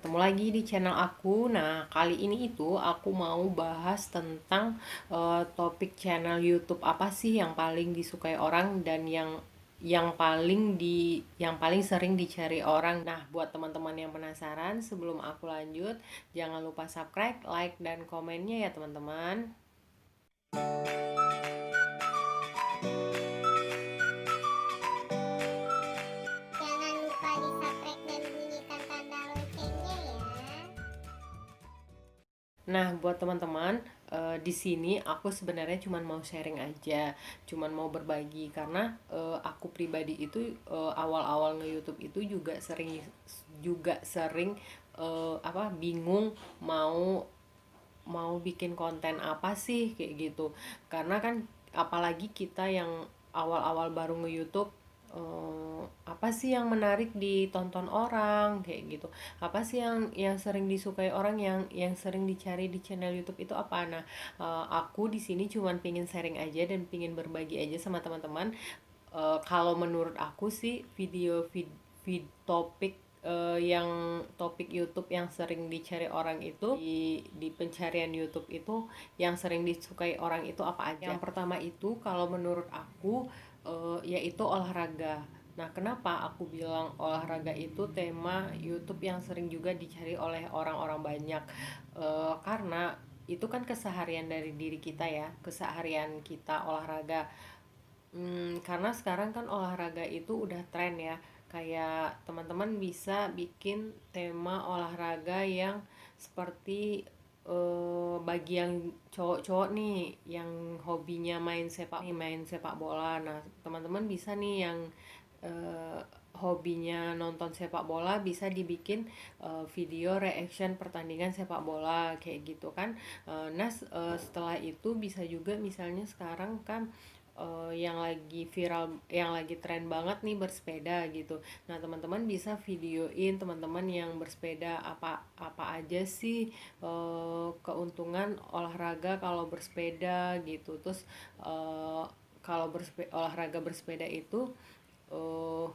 ketemu lagi di channel aku. Nah, kali ini itu aku mau bahas tentang topik channel YouTube apa sih yang paling disukai orang dan yang paling sering dicari orang. Nah, buat teman-teman yang penasaran, sebelum aku lanjut, jangan lupa subscribe, like, dan komennya ya, teman-teman. Jangan lupa di-subscribe dan bunyikan tanda loncengnya ya. Nah, buat teman-teman, di sini aku sebenarnya cuma mau sharing aja, cuma mau berbagi karena aku pribadi itu awal-awal nge-YouTube itu juga sering bingung mau mau bikin konten apa sih kayak gitu. Karena kan apalagi kita yang awal-awal baru nge-YouTube, apa sih yang menarik ditonton orang kayak gitu, apa sih yang sering disukai orang, yang sering dicari di channel YouTube itu apa. Nah, aku di sini cuman pingin sharing aja dan pingin berbagi aja sama teman-teman. Kalau menurut aku sih topik YouTube yang sering dicari orang itu di pencarian YouTube itu, yang sering disukai orang itu apa aja. Yang pertama itu kalau menurut aku yaitu olahraga. Nah, kenapa aku bilang olahraga itu tema YouTube yang sering juga dicari oleh orang-orang banyak? Karena itu kan keseharian dari diri kita ya, keseharian kita olahraga. Karena sekarang kan olahraga itu udah tren ya. Kayak teman-teman bisa bikin tema olahraga yang seperti bagi yang cowok-cowok nih yang hobinya main sepak bola. Nah, teman-teman bisa nih yang eh, hobinya nonton sepak bola, bisa dibikin video reaction pertandingan sepak bola kayak gitu kan. Setelah itu bisa juga misalnya sekarang kan yang lagi viral, yang lagi tren banget nih bersepeda gitu. Nah, teman-teman bisa videoin teman-teman yang bersepeda, apa apa aja sih keuntungan olahraga kalau bersepeda gitu. Terus eh, kalau olahraga bersepeda itu eh,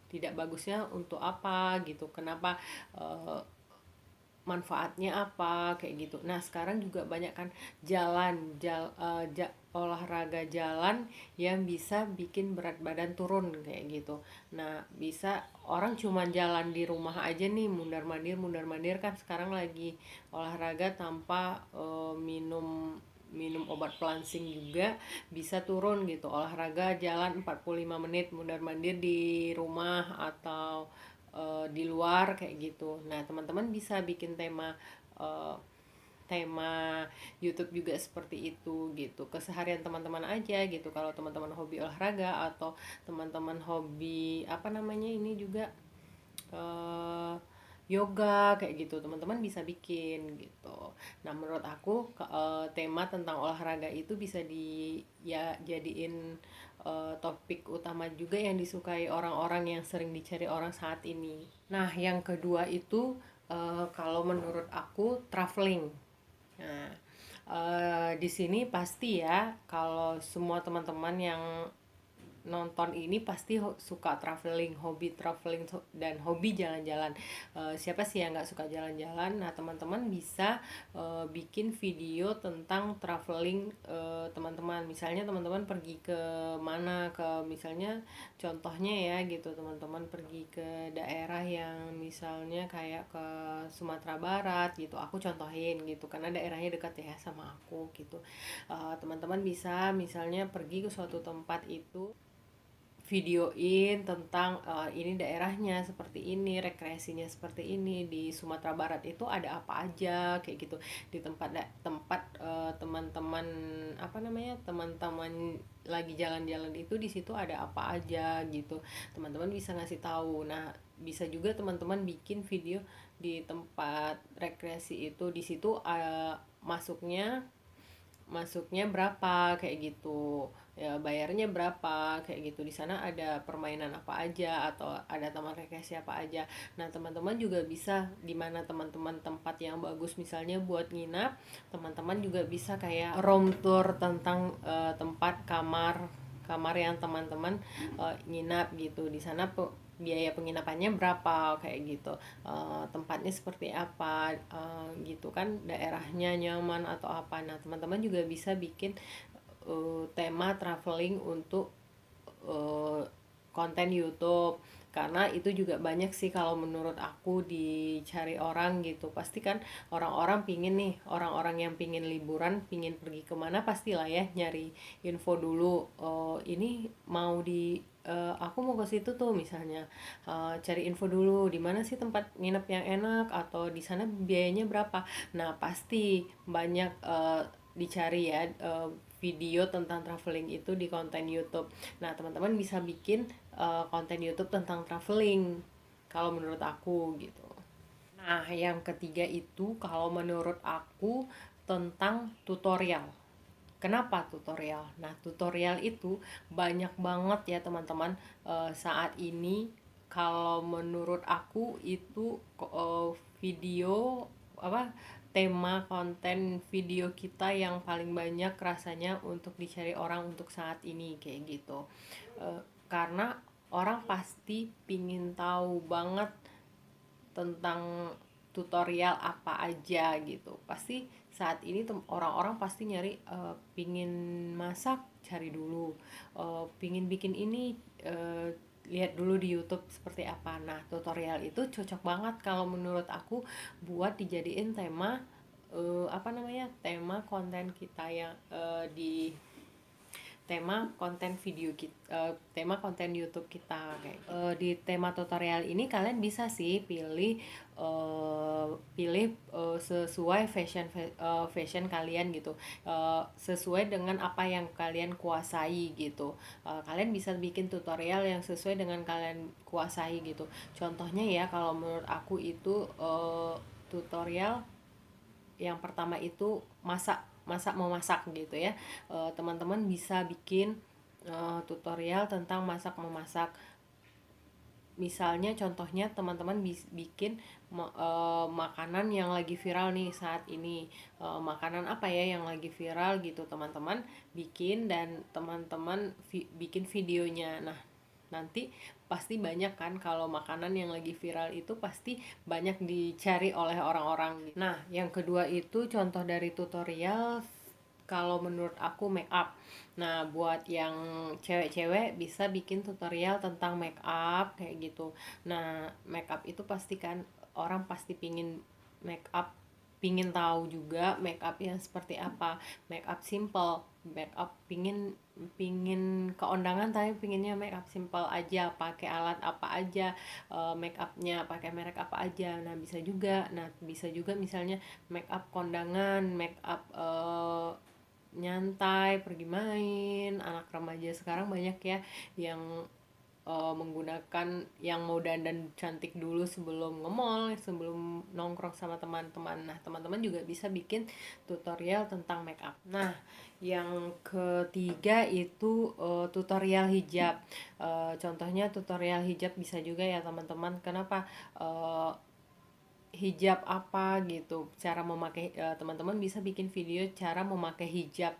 tidak bagusnya untuk apa gitu, kenapa, eh, manfaatnya apa kayak gitu. Nah, sekarang juga banyak kan olahraga jalan yang bisa bikin berat badan turun kayak gitu. Nah, bisa orang cuma jalan di rumah aja nih, mundar mandir kan sekarang lagi olahraga tanpa minum minum obat pelangsing juga bisa turun gitu. Olahraga jalan 45 menit mundar mandir di rumah atau di luar kayak gitu. Nah, teman-teman bisa bikin eh, tema YouTube juga seperti itu gitu. Keseharian teman-teman aja gitu. Kalau teman-teman hobi olahraga atau teman-teman hobi apa namanya ini juga, eh, yoga kayak gitu, teman-teman bisa bikin gitu. Nah, menurut aku tema tentang olahraga itu bisa jadiin topik utama juga yang disukai orang-orang, yang sering dicari orang saat ini. Nah, yang kedua itu kalau menurut aku traveling. Nah, di sini pasti ya, kalau semua teman-teman yang nonton ini pasti suka traveling, hobi traveling, dan hobi jalan-jalan. Siapa sih yang nggak suka jalan-jalan? Nah, teman-teman bisa bikin video tentang traveling. Teman-teman misalnya teman-teman pergi ke mana, ke misalnya contohnya ya gitu, teman-teman pergi ke daerah yang misalnya kayak ke Sumatera Barat gitu, aku contohin gitu karena daerahnya dekat ya sama aku gitu. Teman-teman bisa misalnya pergi ke suatu tempat itu, videoin tentang ini daerahnya seperti ini, rekreasinya seperti ini, di Sumatera Barat itu ada apa aja kayak gitu, di tempat teman-teman apa namanya, teman-teman lagi jalan-jalan itu di situ ada apa aja gitu, teman-teman bisa ngasih tahu. Nah, bisa juga teman-teman bikin video di tempat rekreasi itu, di situ masuknya berapa kayak gitu, ya bayarnya berapa kayak gitu, di sana ada permainan apa aja atau ada taman rekreasi apa aja. Nah, teman-teman juga bisa, di mana teman-teman tempat yang bagus misalnya buat nginap, teman-teman juga bisa kayak room tour tentang tempat kamar kamar yang teman-teman nginap gitu. Di sana biaya penginapannya berapa kayak gitu, tempatnya seperti apa, gitu kan, daerahnya nyaman atau apa. Nah, teman-teman juga bisa bikin tema traveling untuk eh, konten YouTube, karena itu juga banyak sih kalau menurut aku dicari orang gitu. Pasti kan orang-orang pingin nih, orang-orang yang pingin liburan, pingin pergi kemana, pastilah ya nyari info dulu. Ini mau di aku mau ke situ tuh misalnya. Cari info dulu di mana sih tempat nginep yang enak, atau di sana biayanya berapa. Nah, pasti banyak dicari ya video tentang traveling itu di konten YouTube. Nah, teman-teman bisa bikin konten YouTube tentang traveling kalau menurut aku gitu. Nah, yang ketiga itu kalau menurut aku tentang tutorial. Kenapa tutorial? Nah, tutorial itu banyak banget ya teman-teman saat ini. Kalau menurut aku itu video apa, tema konten video kita yang paling banyak rasanya untuk dicari orang untuk saat ini kayak gitu. Karena orang pasti pingin tahu banget tentang tutorial apa aja gitu. Pasti saat ini orang-orang pasti nyari pingin masak, cari dulu, pingin bikin ini, lihat dulu di YouTube seperti apa. Nah, tutorial itu cocok banget kalau menurut aku buat dijadiin tema, apa namanya, tema konten kita yang di tema konten video kita, tema konten YouTube kita kayak gitu. Di tema tutorial ini kalian bisa sih sesuai fashion kalian gitu, sesuai dengan apa yang kalian kuasai gitu. Kalian bisa bikin tutorial yang sesuai dengan kalian kuasai gitu. Contohnya ya, kalau menurut aku itu tutorial yang pertama itu masak masak memasak gitu ya. Teman-teman bisa bikin tutorial tentang masak memasak. Misalnya contohnya teman-teman bikin makanan yang lagi viral nih saat ini. Makanan apa ya yang lagi viral gitu, teman-teman bikin, dan teman-teman bikin videonya. Nah, nanti pasti banyak kan, kalau makanan yang lagi viral itu pasti banyak dicari oleh orang-orang. Nah, yang kedua itu contoh dari tutorial kalau menurut aku make up. Nah, buat yang cewek-cewek bisa bikin tutorial tentang make up kayak gitu. Nah, make up itu pasti kan orang pasti pingin make up, pingin tahu juga make up yang seperti apa. Make up simple, make up pingin pingin keundangan tapi pinginnya make up simple aja, pakai alat apa aja, make upnya pakai merek apa aja. Nah, bisa juga. Nah, bisa juga misalnya make up kondangan, make up nyantai, pergi main. Anak remaja sekarang banyak ya yang menggunakan, yang mau dandan cantik dulu sebelum nge-mall, sebelum nongkrong sama teman-teman. Nah, teman-teman juga bisa bikin tutorial tentang make up. Nah, yang ketiga itu tutorial hijab. Contohnya tutorial hijab bisa juga ya teman-teman. Kenapa? Hijab apa gitu, cara memakai, teman-teman bisa bikin video cara memakai hijab,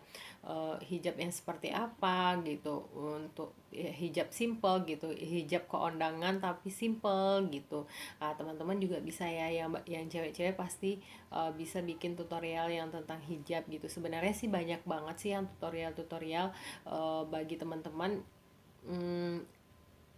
hijab yang seperti apa gitu, untuk hijab simple gitu, hijab keundangan tapi simple gitu. Teman-teman juga bisa ya, yang cewek-cewek pasti bisa bikin tutorial yang tentang hijab gitu. Sebenarnya sih banyak banget sih yang tutorial-tutorial bagi teman-teman, mm,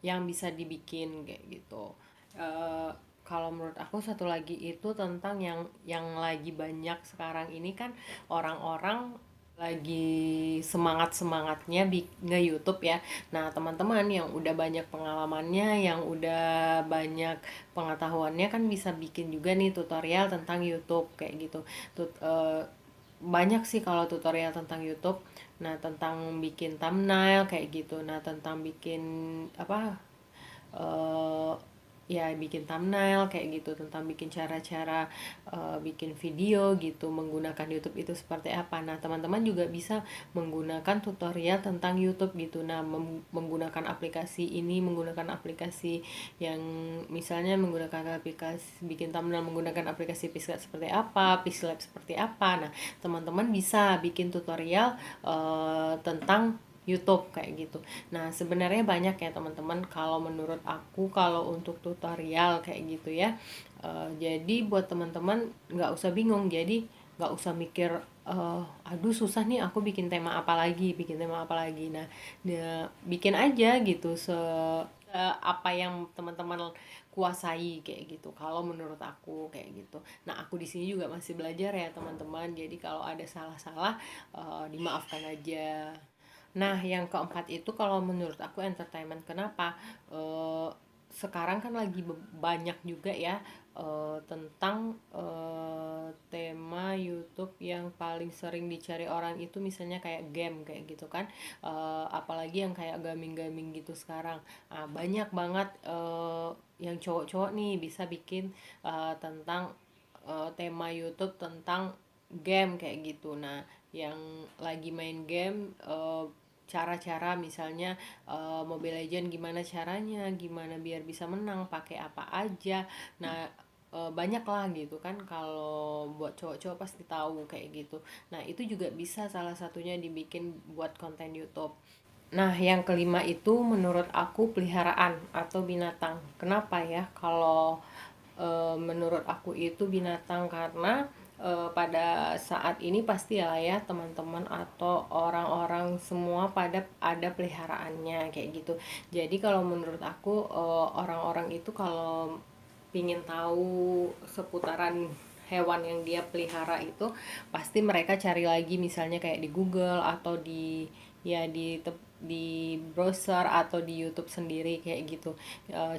yang bisa dibikin kayak gitu. Eh, Kalau menurut aku satu lagi itu tentang yang lagi banyak sekarang ini kan, orang-orang lagi semangat-semangatnya nge-YouTube ya. Nah, teman-teman yang udah banyak pengalamannya, yang udah banyak pengetahuannya kan bisa bikin juga nih tutorial tentang YouTube kayak gitu. Banyak sih kalau tutorial tentang YouTube. Nah, tentang bikin thumbnail kayak gitu. Nah, tentang bikin apa, eh ya bikin thumbnail kayak gitu, tentang bikin cara-cara bikin video gitu menggunakan YouTube itu seperti apa. Nah, teman-teman juga bisa menggunakan tutorial tentang YouTube gitu. Nah, menggunakan aplikasi ini, menggunakan aplikasi yang misalnya menggunakan aplikasi bikin thumbnail menggunakan aplikasi Pixlab seperti apa, Pixlab seperti apa. Nah, teman-teman bisa bikin tutorial tentang YouTube kayak gitu. Nah, sebenarnya banyak ya teman-teman kalau menurut aku kalau untuk tutorial kayak gitu ya. Jadi buat teman-teman nggak usah bingung. Jadi nggak usah mikir aduh susah nih aku bikin tema apa lagi. Nah, bikin aja gitu apa yang teman-teman kuasai kayak gitu. Kalau menurut aku kayak gitu. Nah, aku di sini juga masih belajar ya teman-teman. Jadi kalau ada salah-salah dimaafkan aja. Nah, yang keempat itu kalau menurut aku entertainment. Kenapa? Eh, Sekarang kan lagi banyak juga ya tentang tema YouTube yang paling sering dicari orang itu misalnya kayak game kayak gitu kan. Apalagi yang kayak gaming-gaming gitu sekarang. Banyak banget yang cowok-cowok nih bisa bikin tentang tema YouTube tentang game kayak gitu. Nah, yang lagi main game cara-cara misalnya Mobile Legend gimana caranya, gimana biar bisa menang, pakai apa aja. Nah, banyak lah gitu kan kalau buat cowok-cowok pasti tahu kayak gitu. Nah, itu juga bisa salah satunya dibikin buat konten YouTube. Nah, yang kelima itu menurut aku peliharaan atau binatang. Kenapa ya? Kalau menurut aku itu binatang karena pada saat ini pasti ya teman-teman atau orang-orang semua pada ada peliharaannya kayak gitu. Jadi kalau menurut aku orang-orang itu kalau pingin tahu seputaran hewan yang dia pelihara itu pasti mereka cari lagi misalnya kayak di Google atau di ya di browser atau di YouTube sendiri kayak gitu.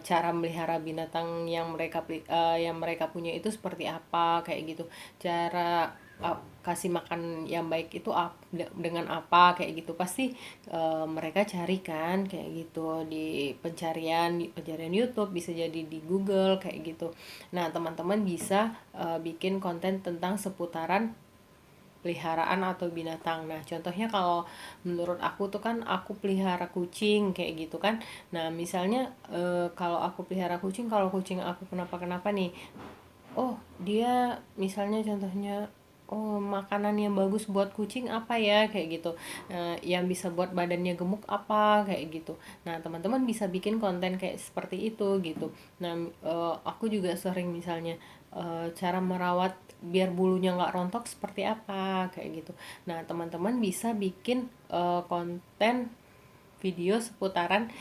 Cara melihara binatang yang mereka punya itu seperti apa kayak gitu, cara kasih makan yang baik itu dengan apa kayak gitu pasti mereka carikan kayak gitu di pencarian YouTube, bisa jadi di Google kayak gitu. Nah, teman-teman bisa bikin konten tentang seputaran peliharaan atau binatang. Nah, contohnya kalau menurut aku tuh kan aku pelihara kucing kayak gitu kan. Nah, misalnya kalau aku pelihara kucing, kalau kucing aku kenapa-kenapa nih, oh dia misalnya contohnya, oh makanan yang bagus buat kucing apa ya kayak gitu. Yang bisa buat badannya gemuk apa kayak gitu. Nah, teman-teman bisa bikin konten kayak seperti itu gitu. Nah, aku juga sering misalnya cara merawat biar bulunya nggak rontok seperti apa kayak gitu. Nah, teman-teman bisa bikin konten video seputaran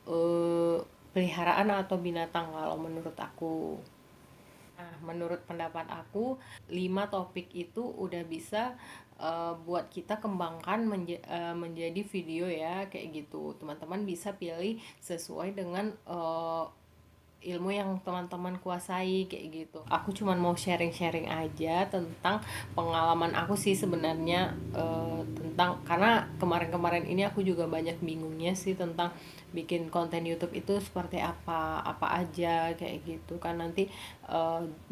eh, peliharaan atau binatang kalau menurut aku. Nah, menurut pendapat aku, 5 topik itu udah bisa buat kita kembangkan menjadi video ya, kayak gitu. Teman-teman bisa pilih sesuai dengan ilmu yang teman-teman kuasai kayak gitu. Aku cuman mau sharing-sharing aja tentang pengalaman aku sih sebenarnya tentang, karena kemarin-kemarin ini aku juga banyak bingungnya sih tentang bikin konten YouTube itu seperti apa aja kayak gitu kan, nanti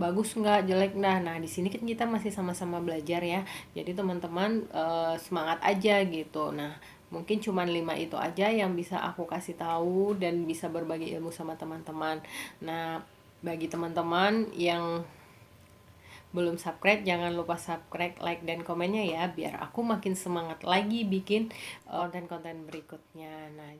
bagus nggak jelek. Nah di sini kan kita masih sama-sama belajar ya, jadi teman-teman semangat aja gitu. Nah, mungkin cuman 5 itu aja yang bisa aku kasih tahu dan bisa berbagi ilmu sama teman-teman. Nah, bagi teman-teman yang belum subscribe, jangan lupa subscribe, like, dan komennya ya, biar aku makin semangat lagi bikin konten-konten berikutnya. Nah,